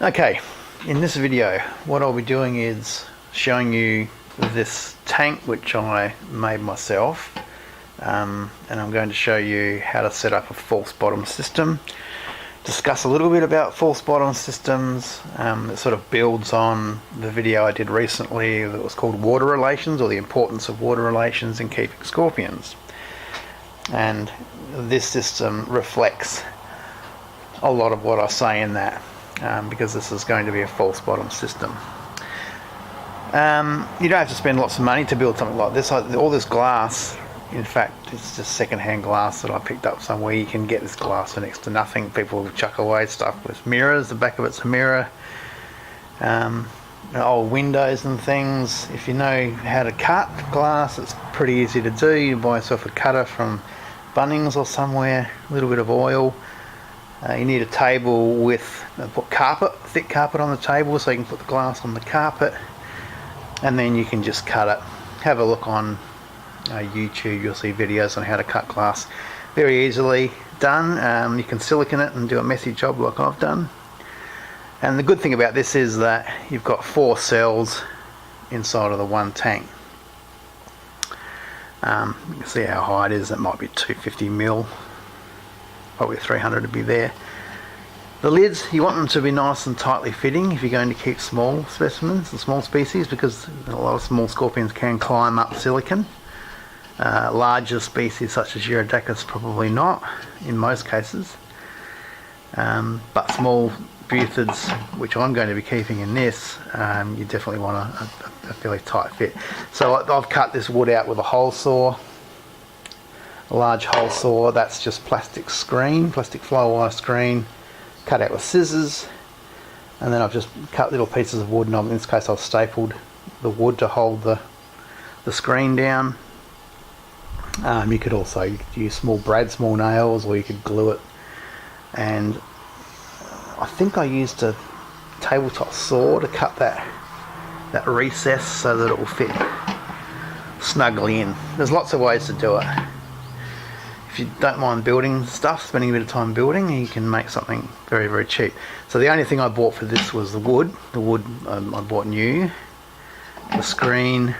Okay, in this video what I'll be doing is showing you this tank which I made myself, and I'm going to show you how to set up a false bottom system, discuss a little bit about false bottom systems. It sort of builds on the video I did recently that was called water relations, or the importance of water relations in keeping scorpions, and this system reflects a lot of what I say in that. Because this is going to be a false bottom system. You don't have to spend lots of money to build something like this. All this glass, in fact, it's just second-hand glass that I picked up somewhere. You can get this glass for next to nothing. People chuck away stuff with mirrors. The back of it's a mirror. Old windows and things. If you know how to cut glass, it's pretty easy to do. You buy yourself a cutter from Bunnings or somewhere, a little bit of oil. You need a table with thick carpet on the table, so you can put the glass on the carpet, and then you can just cut it. Have a look on YouTube, you'll see videos on how to cut glass. Very easily done. You can silicone it and do a messy job like I've done. And the good thing about this is that you've got 4 cells inside of the one tank. You can see how high it is. It might be 250mm. Probably 300 to be there. The lids, you want them to be nice and tightly fitting if you're going to keep small specimens and small species, because a lot of small scorpions can climb up silicon. Larger species such as Urodacus probably not in most cases, but small buthids, which I'm going to be keeping in this, you definitely want a fairly tight fit. So I've cut this wood out with a hole saw. A large hole saw. That's just plastic flow wire screen, cut out with scissors, and then I've just cut little pieces of wood, and in this case I've stapled the wood to hold the screen down. You could also use small nails, or you could glue it, and I think I used a tabletop saw to cut that recess so that it will fit snugly in. There's lots of ways to do it. If you don't mind building stuff, spending a bit of time building, you can make something very, very cheap. So the only thing I bought for this was the wood. The wood I bought new, the screen,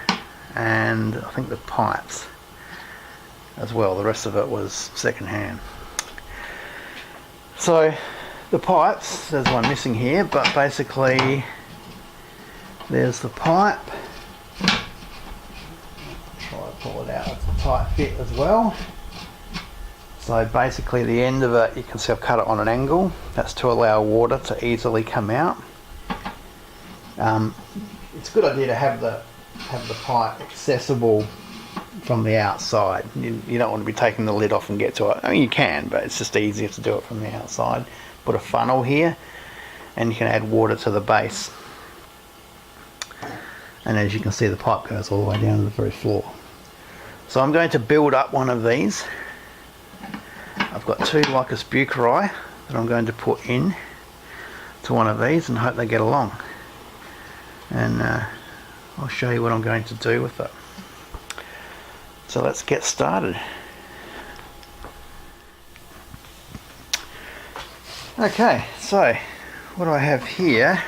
and I think the pipes as well. The rest of it was second hand. So the pipes, there's one missing here, but basically there's the pipe. Try to pull it out. It's a tight fit as well. So basically the end of it, you can see I've cut it on an angle. That's to allow water to easily come out. It's a good idea to have the pipe accessible from the outside. You don't want to be taking the lid off and get to it. I mean, you can, but it's just easier to do it from the outside. Put a funnel here, and you can add water to the base. And as you can see, the pipe goes all the way down to the very floor. So I'm going to build up one of these. I've got 2 Lychas buchari that I'm going to put in to one of these and hope they get along. And I'll show you what I'm going to do with it. So let's get started. Okay, so what I have here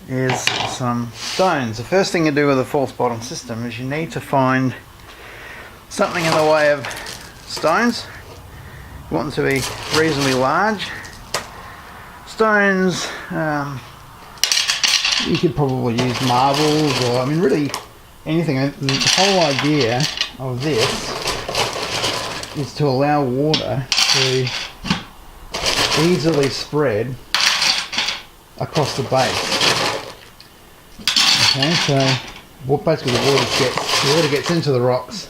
is some stones. The first thing you do with a false bottom system is you need to find something in the way of stones. You want them to be reasonably large. Stones, you could probably use marbles, or I mean really anything. The whole idea of this is to allow water to easily spread across the base. Okay, so basically the water gets into the rocks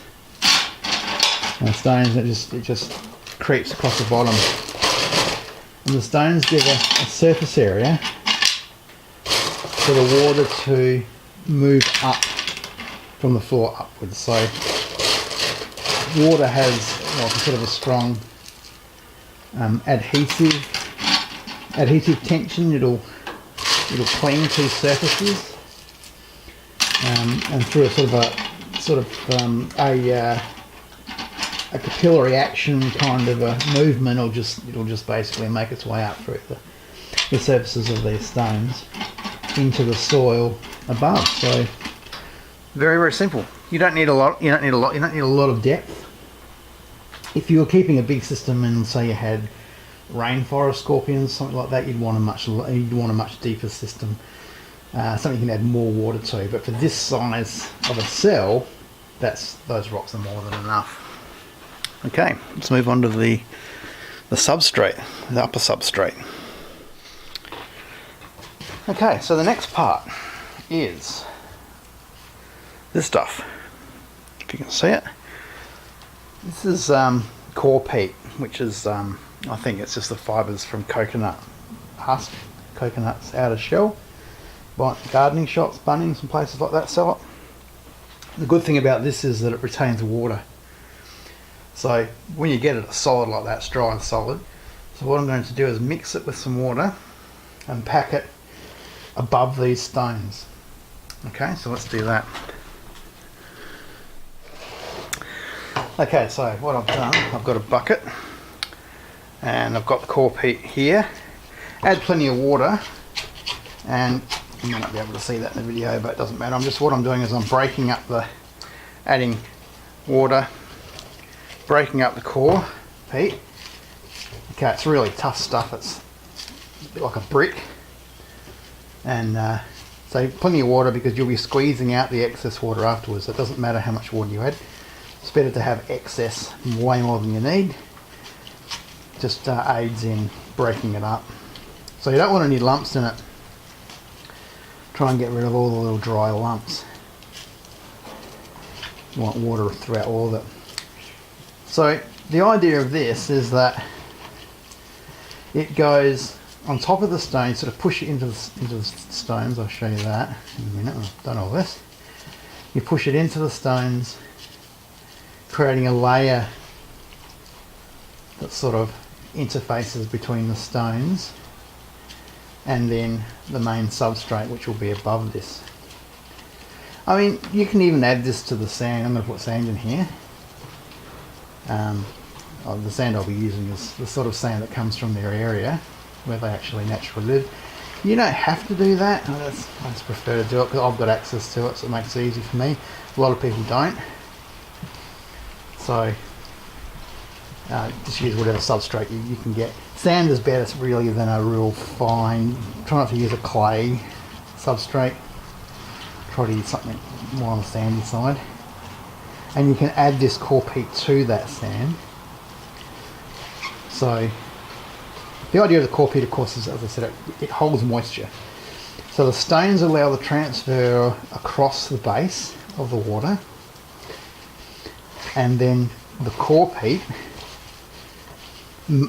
and stones, it just creeps across the bottom, and the stones give a surface area for the water to move up from the floor upwards. So water has sort of a strong adhesive tension. It'll cling to surfaces, and through a capillary action kind of a movement, it'll just basically make its way up through the surfaces of these stones into the soil above. So very, very simple. You don't need a lot. You don't need a lot of depth. If you were keeping a big system and say you had rainforest scorpions, something like that, you'd want a much deeper system. Something you can add more water to. But for this size of a cell, those rocks are more than enough. Okay, let's move on to the substrate, the upper substrate. Okay, so the next part is this stuff. If you can see it, this is coir peat, which is I think it's just the fibres from coconut husk, coconut's outer shell. Gardening shops, Bunnings and places like that sell it. The good thing about this is that it retains water. So when you get it solid like that, it's dry and solid. So what I'm going to do is mix it with some water and pack it above these stones. Okay, so let's do that. Okay, so what I've done, I've got a bucket and I've got the coir peat here. Add plenty of water, and you may not be able to see that in the video, but it doesn't matter. What I'm doing is I'm breaking up adding water, breaking up the coir peat. Okay, it's really tough stuff. It's a bit like a brick. And so plenty of water, because you'll be squeezing out the excess water afterwards. It doesn't matter how much water you add. It's better to have excess, way more than you need. Just aids in breaking it up. So you don't want any lumps in it. Try and get rid of all the little dry lumps. You want water throughout all of it. So the idea of this is that it goes on top of the stone, sort of push it into the stones. I'll show you that in a minute. I've done all this. You push it into the stones, creating a layer that sort of interfaces between the stones and then the main substrate, which will be above this. I mean, you can even add this to the sand. I'm going to put sand in here. The sand I'll be using is the sort of sand that comes from their area where they actually naturally live. You don't have to do that. I just prefer to do it because I've got access to it, so it makes it easy for me. A lot of people don't. So just use whatever substrate you can get. Sand is better really than a real fine. Try not to use a clay substrate. Try to use something more on the sandy side. And you can add this coir peat to that sand. So the idea of the coir peat, of course, is, as I said, it holds moisture. So the stones allow the transfer across the base of the water, and then the coir peat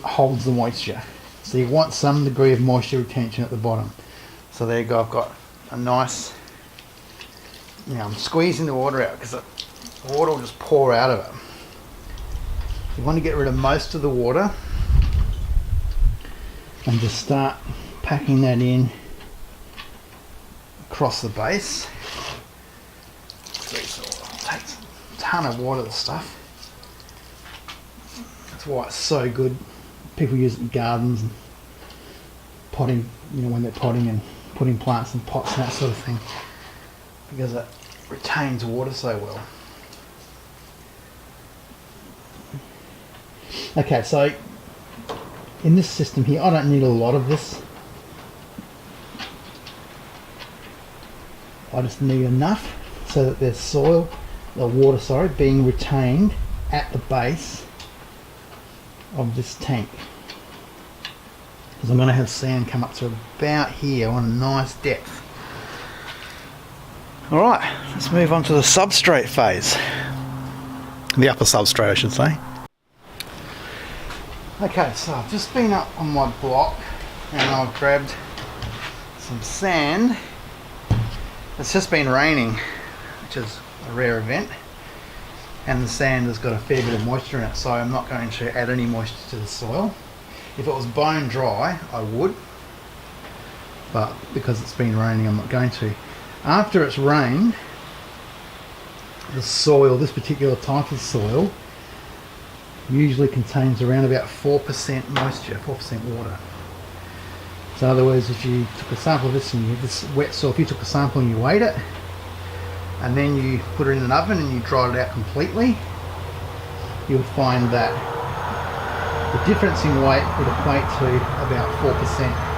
holds the moisture. So you want some degree of moisture retention at the bottom. So there you go, I've got a nice, I'm squeezing the water out because the water will just pour out of it. You want to get rid of most of the water and just start packing that in across the base. So it takes a ton of water, the stuff. That's why it's so good. People use it in gardens and potting, when they're potting and putting plants in pots and that sort of thing, because it retains water so well. Okay, so in this system here, I don't need a lot of this. I just need enough so that there's water being retained at the base of this tank. Because I'm going to have sand come up to about here on a nice depth. Alright, let's move on to the substrate phase. The upper substrate, I should say. Okay, so I've just been up on my block and I've grabbed some sand. It's just been raining, which is a rare event, and the sand has got a fair bit of moisture in it, so I'm not going to add any moisture to the soil. If it was bone dry, I would, but because it's been raining, I'm not going to. After it's rained, the soil, this particular type of soil, usually contains around about 4% moisture, 4% water. So in other words, if you took a sample of this and this wet soil, if you took a sample and you weighed it, and then you put it in an oven and you dried it out completely, you'll find that the difference in weight would equate to about 4%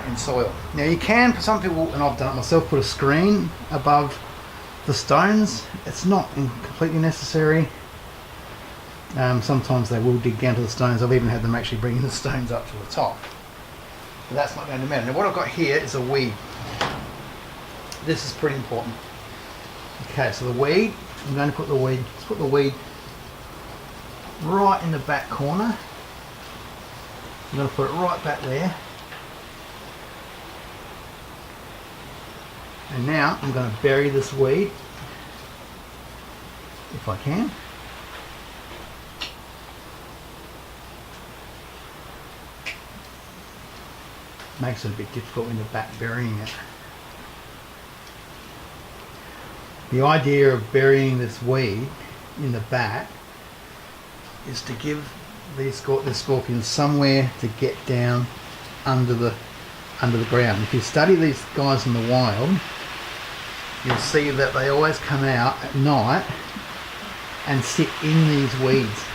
in soil. Now you can, for some people, and I've done it myself, put a screen above the stones. It's not completely necessary. Sometimes they will dig down to the stones. I've even had them actually bring the stones up to the top. But that's not going to matter. Now what I've got here is a weed. This is pretty important. Okay, so the weed, I'm going to put the weed, let's put the weed right in the back corner. I'm going to put it right back there. And now I'm going to bury this weed, if I can. Makes it a bit difficult in the back burying it. The idea of burying this weed in the back is to give these scorpions somewhere to get down under the ground. If you study these guys in the wild, you'll see that they always come out at night and sit in these weeds.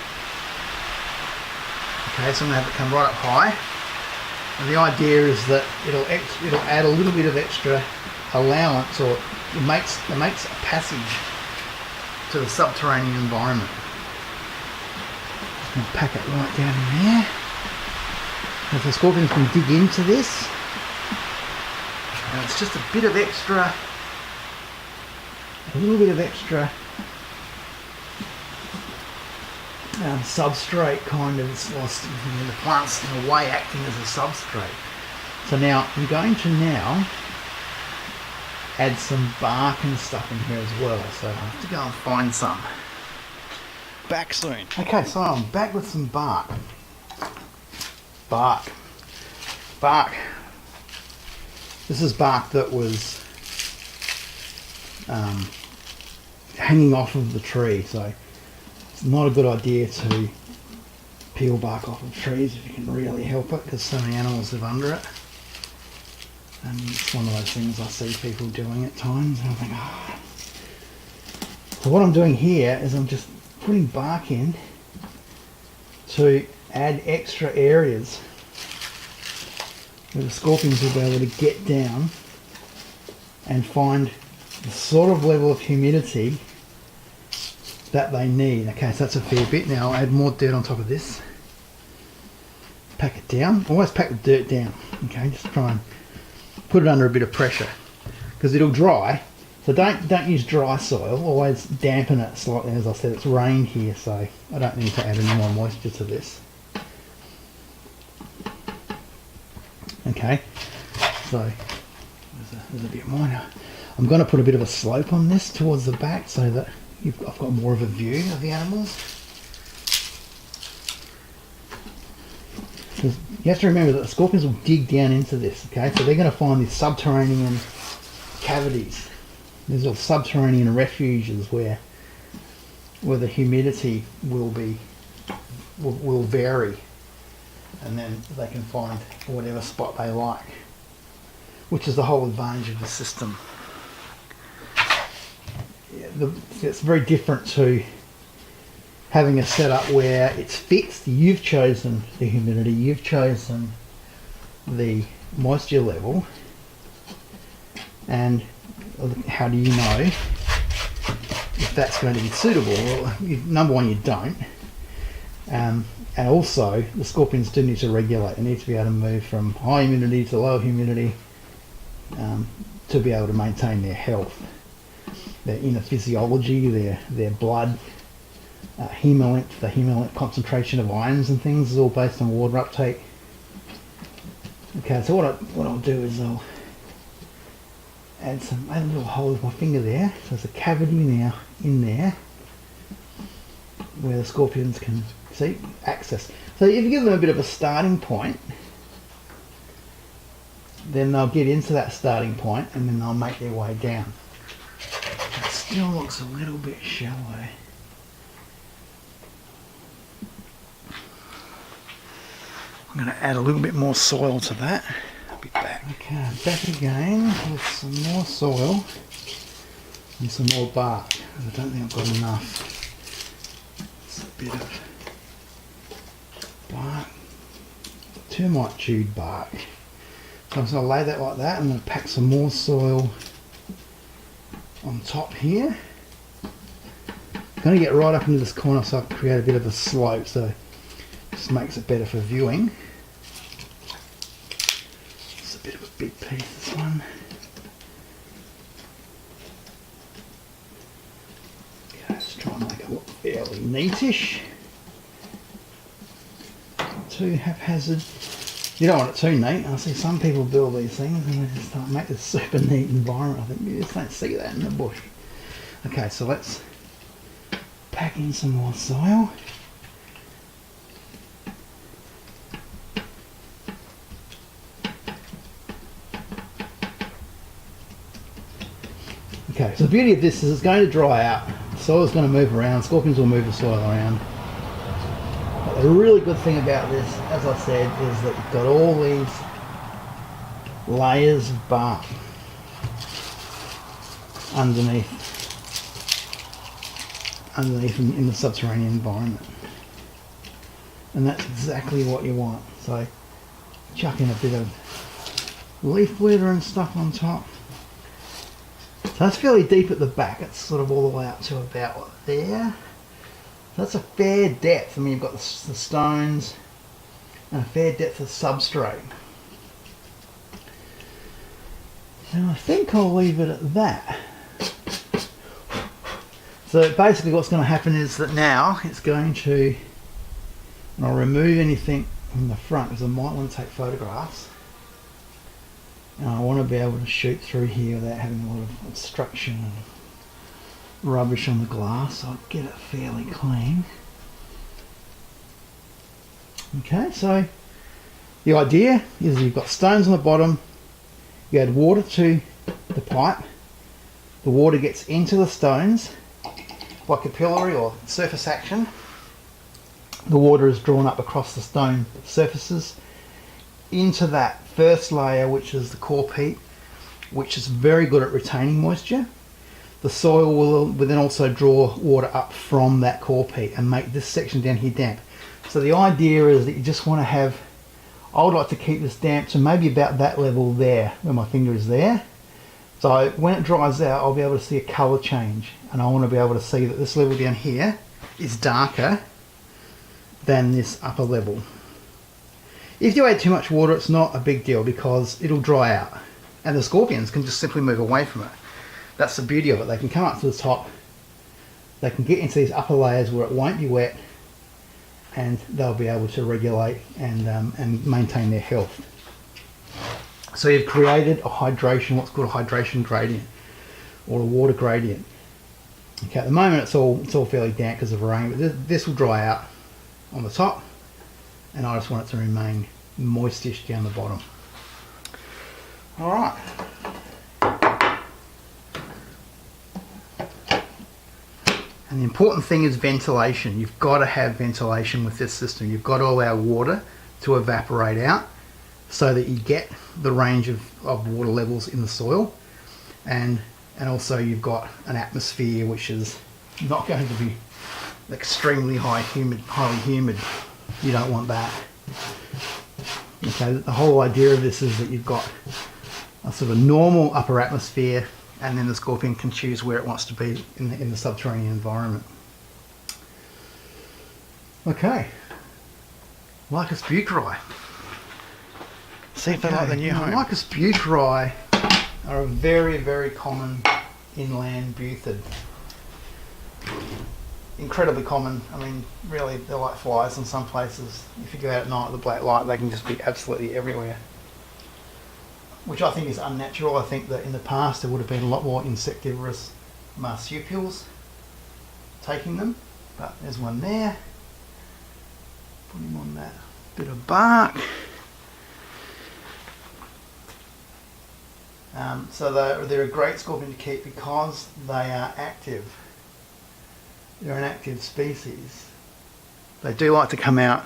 Okay, so I'm going to have it come right up high. And the idea is that it'll add a little bit of extra allowance, or it makes a passage to the subterranean environment. Just going to pack it right down in there. If the scorpions can dig into this, and it's just a bit of extra, a little bit of extra substrate kind of, the plant's in a way acting as a substrate. So now I'm going to add some bark and stuff in here as well, so I have to go and find some. Back soon. Okay, so I'm back with some bark. Bark. This is bark that was hanging off of the tree, so it's not a good idea to peel bark off of trees if you can really help it, because so many animals live under it. And it's one of those things I see people doing at times, and I think, oh. So what I'm doing here is I'm just putting bark in to add extra areas where the scorpions will be able to get down and find the sort of level of humidity that they need. Okay, so that's a fair bit. Now I'll add more dirt on top of this. Pack it down. Always pack the dirt down. Okay, just try and put it under a bit of pressure, because it'll dry. So don't use dry soil. Always dampen it slightly. As I said, it's rained here, so I don't need to add any more moisture to this. Okay, so there's a bit more now. I'm going to put a bit of a slope on this towards the back so that I've got more of a view of the animals. Because you have to remember that the scorpions will dig down into this, okay? So they're going to find these subterranean cavities. These little subterranean refuges where the humidity will vary, and then they can find whatever spot they like, which is the whole advantage of the system. It's very different to having a setup where it's fixed. You've chosen the humidity, you've chosen the moisture level, and how do you know if that's going to be suitable? Well, number one, you don't. And also, the scorpions do need to regulate. They need to be able to move from high humidity to low humidity to be able to maintain their health, their inner physiology, their blood, the hemolymph concentration of ions and things is all based on water uptake. Okay, so what I'll do is I'll add a little hole with my finger there. So there's a cavity now in there where the scorpions can access. So if you give them a bit of a starting point, then they'll get into that starting point and then they'll make their way down. It still looks a little bit shallow. I'm going to add a little bit more soil to that. I'll be back. Okay, back again with some more soil and some more bark. I don't think I've got enough. It's a bit of bark. Termite chewed bark. So I'm just going to lay that like that. I'm going to pack some more soil on top here. I'm going to get right up into this corner so I can create a bit of a slope, so it just makes it better for viewing. It's a bit of a big piece, this one. Okay, let's try and make it look fairly neatish. Not too haphazard. You don't want it too neat. I see some people build these things and they just start make this super neat environment. I think you just don't see that in the bush. Okay, so let's pack in some more soil. Okay, so the beauty of this is it's going to dry out. The soil is going to move around. Scorpions will move the soil around. But the really good thing about this, as I said, is that you've got all these layers of bark underneath in the subterranean environment, and that's exactly what you want. So chuck in a bit of leaf litter and stuff on top. So that's fairly deep at the back. It's sort of all the way up to about there. So that's a fair depth. I mean, you've got the stones and a fair depth of substrate. And I think I'll leave it at that. So basically what's going to happen is that now it's going to, and I'll remove anything from the front because I might want to take photographs. And I want to be able to shoot through here without having a lot of obstruction and rubbish on the glass, so I'll get it fairly clean. Okay, so the idea is you've got stones on the bottom, you add water to the pipe, the water gets into the stones by capillary or surface action. The water is drawn up across the stone surfaces into that first layer, which is the core peat, which is very good at retaining moisture. The soil will then also draw water up from that core peat and make this section down here damp. So the idea is that you just want to have, I would like to keep this damp to maybe about that level there, where my finger is there. So when it dries out, I'll be able to see a colour change, and I want to be able to see that this level down here is darker than this upper level. If you add too much water, it's not a big deal because it'll dry out, and the scorpions can just simply move away from it. That's the beauty of it. They can come up to the top, they can get into these upper layers where it won't be wet, and they'll be able to regulate and maintain their health. So you've created a hydration, what's called a hydration gradient, or a water gradient. Okay, at the moment it's all fairly damp because of rain, but this will dry out on the top, and I just want it to remain moistish down the bottom. All right. And the important thing is ventilation. You've got to have ventilation with this system. You've got to allow water to evaporate out so that you get the range of water levels in the soil, and also you've got an atmosphere which is not going to be extremely highly humid. You don't want that. Okay, the whole idea of this is that you've got a sort of normal upper atmosphere, and then the scorpion can choose where it wants to be in the subterranean environment. Okay, Lychas buchari. See if they like the new home. Lychas buchari are a very, very common inland butrid. Incredibly common. I mean, really, they're like flies in some places. If you go out at night with the black light, they can just be absolutely everywhere, which I think is unnatural. I think that in the past there would have been a lot more insectivorous marsupials taking them, but there's one there. Put him on that bit of bark. So they're a great scorpion to keep because they are active. They're an active species. They do like to come out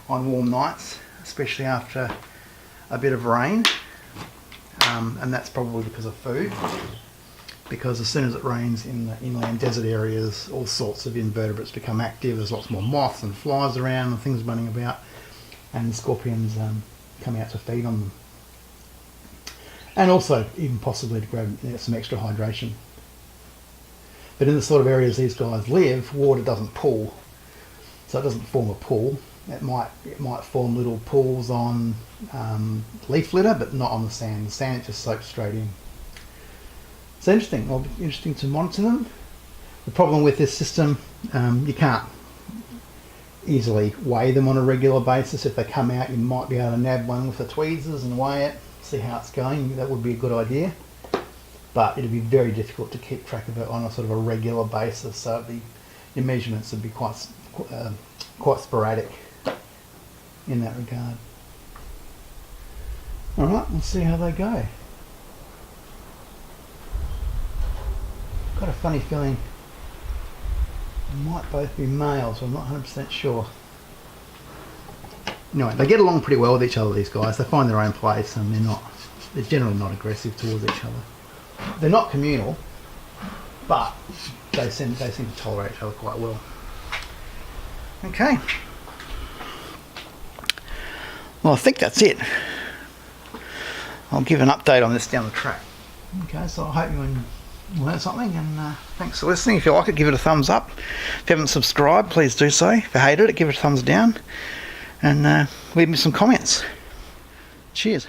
on warm nights, especially after a bit of rain, and that's probably because of food. Because as soon as it rains in the inland desert areas, all sorts of invertebrates become active. There's lots more moths and flies around and things running about, and the scorpions come out to feed on them. And also even possibly to grab some extra hydration. But in the sort of areas these guys live, water doesn't pool, so it doesn't form a pool. It might form little pools on leaf litter, but not on the sand. The sand just soaks straight in. It's interesting. It'll be interesting to monitor them. The problem with this system, you can't easily weigh them on a regular basis. If they come out, you might be able to nab one with the tweezers and weigh it, see how it's going. That would be a good idea. But it'd be very difficult to keep track of it on a sort of a regular basis. So your measurements would be quite sporadic in that regard. All right, let's see how they go. Got a funny feeling they might both be males, so I'm not 100% sure. Anyway, they get along pretty well with each other, these guys. They find their own place, and they're generally not aggressive towards each other. They're not communal, but they seem to tolerate each other quite well. Okay. Well, I think that's it. I'll give an update on this down the track. Okay, so I hope you learned something, and thanks for listening. If you like it, give it a thumbs up. If you haven't subscribed, please do so. If you hated it, give it a thumbs down, and leave me some comments. Cheers.